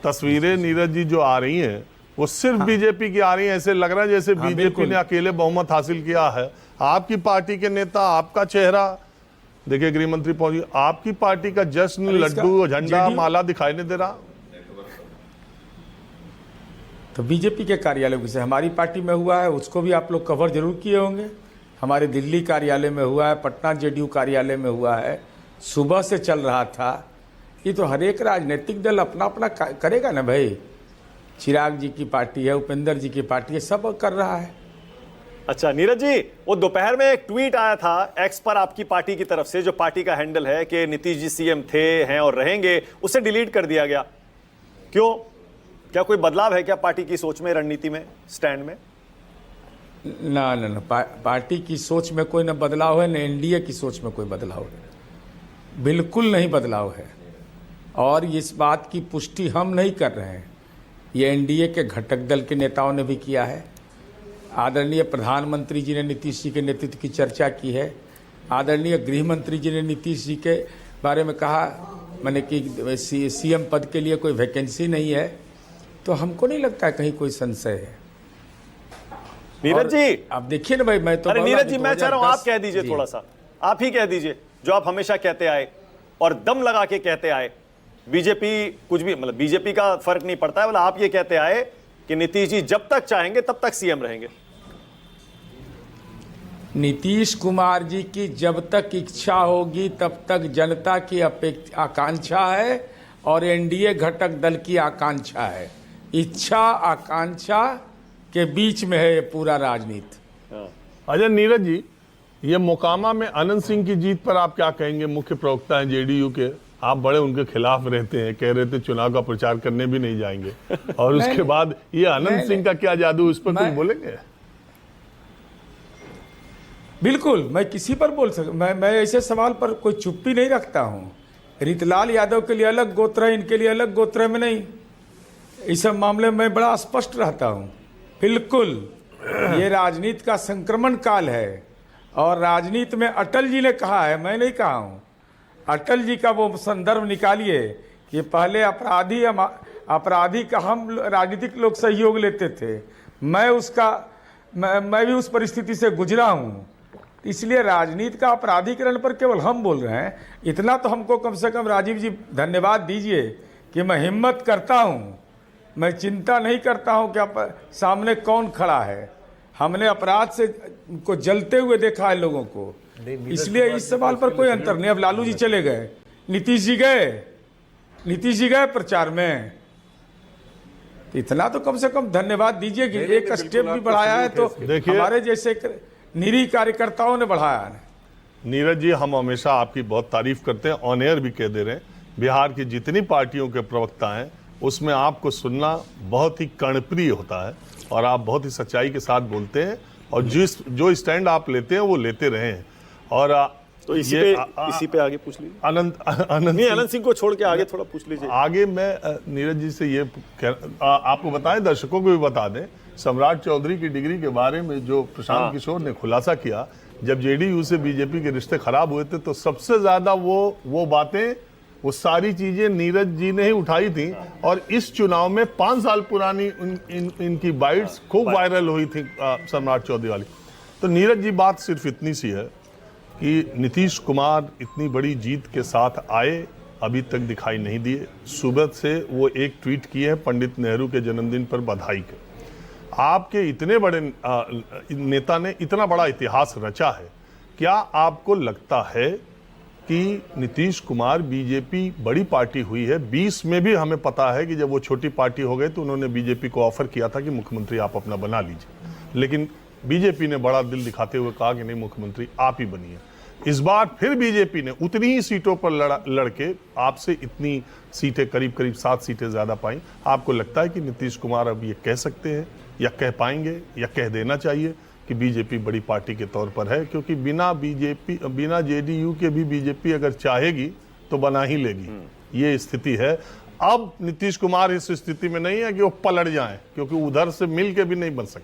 तस्वीरें नीरज जी जो आ रही हैं वो सिर्फ बीजेपी की आ रही हैं। ऐसे लग रहा है जैसे बीजेपी ने अकेले बहुमत हासिल किया है। आपकी पार्टी के नेता, आपका चेहरा देखिए, गृह मंत्री पहुंची, आपकी पार्टी का जश्न, लड्डू, झंडा, माला दिखाई नहीं दे रहा। तो बीजेपी के कार्यालय से हमारी पार्टी में हुआ है, उसको भी आप लोग कवर जरूर किए होंगे। हमारे दिल्ली कार्यालय में हुआ है, पटना जेडीयू कार्यालय में हुआ है, सुबह से चल रहा था। ये तो हर एक राजनीतिक दल अपना अपना करेगा ना भाई। चिराग जी की पार्टी है, उपेंद्र जी की पार्टी है, सब कर रहा है। अच्छा नीरज जी, वो दोपहर में एक ट्वीट आया था एक्स पर आपकी पार्टी की तरफ से, जो पार्टी का हैंडल है कि नीतीश जी सीएम थे, हैं और रहेंगे, उसे डिलीट कर दिया गया। क्यों? क्या कोई बदलाव है क्या पार्टी की सोच में, रणनीति में, स्टैंड में? ना ना ना, पार्टी की सोच में कोई न बदलाव है, न एनडीए की सोच में कोई बदलाव है। बिल्कुल नहीं बदलाव है। और इस बात की पुष्टि हम नहीं कर रहे हैं, ये एनडीए के घटक दल के नेताओं ने भी किया है। आदरणीय प्रधानमंत्री जी ने नीतीश जी के नेतृत्व की चर्चा की है। आदरणीय गृह मंत्री जी ने नीतीश जी के बारे में कहा, मैंने कि सीएम पद के लिए कोई वैकेंसी नहीं है। तो हमको नहीं लगता है कहीं कोई संशय है। नीरज जी आप देखिए ना भाई, मैं तो अरे नीरज जी, मैं चाह रहा हूं आप कह दीजिए, थोड़ा सा आप ही कह दीजिए जो आप हमेशा कहते आए और दम लगा के कहते आए। बीजेपी कुछ भी, मतलब बीजेपी का फर्क नहीं पड़ता है, बोला आप ये कहते आए कि नीतीश जी जब तक चाहेंगे तब तक सीएम रहेंगे। नीतीश कुमार जी की जब तक इच्छा होगी तब तक जनता की आकांक्षा है और एनडीए घटक दल की आकांक्षा है। इच्छा आकांक्षा के बीच में है ये पूरा राजनीति। अच्छा नीरज जी, ये मोकामा में अनंत सिंह की जीत पर आप क्या कहेंगे? मुख्य प्रवक्ता हैं जेडीयू के, आप बड़े उनके खिलाफ रहते हैं, कह रहे थे चुनाव का प्रचार करने भी नहीं जाएंगे, और उसके बाद ये अनंत सिंह का क्या जादू, उस पर कुछ बोलेंगे? बिल्कुल, मैं किसी पर बोल सकता, मैं ऐसे सवाल पर कोई चुप्पी नहीं रखता हूँ। रीतलाल यादव के लिए अलग गोत्र है, इनके लिए अलग गोत्र है में नहीं। इस सब मामले में बड़ा स्पष्ट रहता हूँ। बिल्कुल, ये राजनीति का संक्रमण काल है और राजनीति में अटल जी ने कहा है, मैं नहीं कहा हूँ। अटल जी का वो संदर्भ निकालिए कि पहले अपराधी का हम राजनीतिक लोग सहयोग लेते थे। मैं भी उस परिस्थिति से गुजरा हूँ। इसलिए राजनीति का अपराधीकरण पर केवल हम बोल रहे हैं। इतना तो हमको कम से कम राजीव जी धन्यवाद दीजिए कि मैं हिम्मत करता हूँ, मैं चिंता नहीं करता हूँ कि सामने कौन खड़ा है। हमने अपराध से को जलते हुए देखा है लोगों को, इसलिए इस सवाल पर कोई अंतर नहीं। अब लालू जी चले गए, नीतीश जी गए प्रचार में, इतना तो कम से कम धन्यवाद दीजिए कि एक स्टेप भी बढ़ाया है तो हमारे जैसे निरीह कार्यकर्ताओं ने बढ़ाया है। नीरज जी, हम हमेशा आपकी बहुत तारीफ करते हैं, ऑन एयर भी कह दे रहे हैं। बिहार की जितनी पार्टियों के प्रवक्ता हैं उसमें आपको सुनना बहुत ही कर्णप्रिय होता है और आप बहुत ही सच्चाई के साथ बोलते हैं और जो स्टैंड आप लेते हैं वो लेते रहे हैं। और तो इसी पे आगे पूछ लीजिए। अनंत सिंह को छोड़ के आगे थोड़ा पूछ लीजिए। आगे मैं नीरज जी से ये आपको बताएं, दर्शकों को भी बता दें, सम्राट चौधरी की डिग्री के बारे में जो प्रशांत किशोर ने खुलासा किया, जब जेडीयू से बीजेपी के रिश्ते खराब हुए थे तो सबसे ज्यादा वो बातें, वो सारी चीजें नीरज जी ने ही उठाई थी। और इस चुनाव में 5 साल पुरानी इनकी बाइट्स खूब वायरल हुई थी सम्राट चौधरी वाली। तो नीरज जी, बात सिर्फ इतनी सी है कि नीतीश कुमार इतनी बड़ी जीत के साथ आए, अभी तक दिखाई नहीं दिए। सुबह से वो एक ट्वीट किए हैं पंडित नेहरू के जन्मदिन पर बधाई के। आपके इतने बड़े नेता ने इतना बड़ा इतिहास रचा है, क्या आपको लगता है कि नीतीश कुमार, बीजेपी बड़ी पार्टी हुई है, 20 में भी हमें पता है कि जब वो छोटी पार्टी हो गए तो उन्होंने बीजेपी को ऑफर किया था कि मुख्यमंत्री आप अपना बना लीजिए, लेकिन बीजेपी ने बड़ा दिल दिखाते हुए कहा कि नहीं, मुख्यमंत्री आप ही बनिए। इस बार फिर बीजेपी ने उतनी ही सीटों पर लड़के आपसे इतनी सीटें, करीब करीब 7 सीटें ज्यादा पाई। आपको लगता है कि नीतीश कुमार अब ये कह सकते हैं या कह पाएंगे या कह देना चाहिए कि बीजेपी बड़ी पार्टी के तौर पर है? क्योंकि बिना जेडीयू के भी बीजेपी अगर चाहेगी तो बना ही लेगी, ये स्थिति है। अब नीतीश कुमार इस स्थिति में नहीं है कि वो पलट जाएं, क्योंकि उधर से मिल के भी नहीं बन सकते।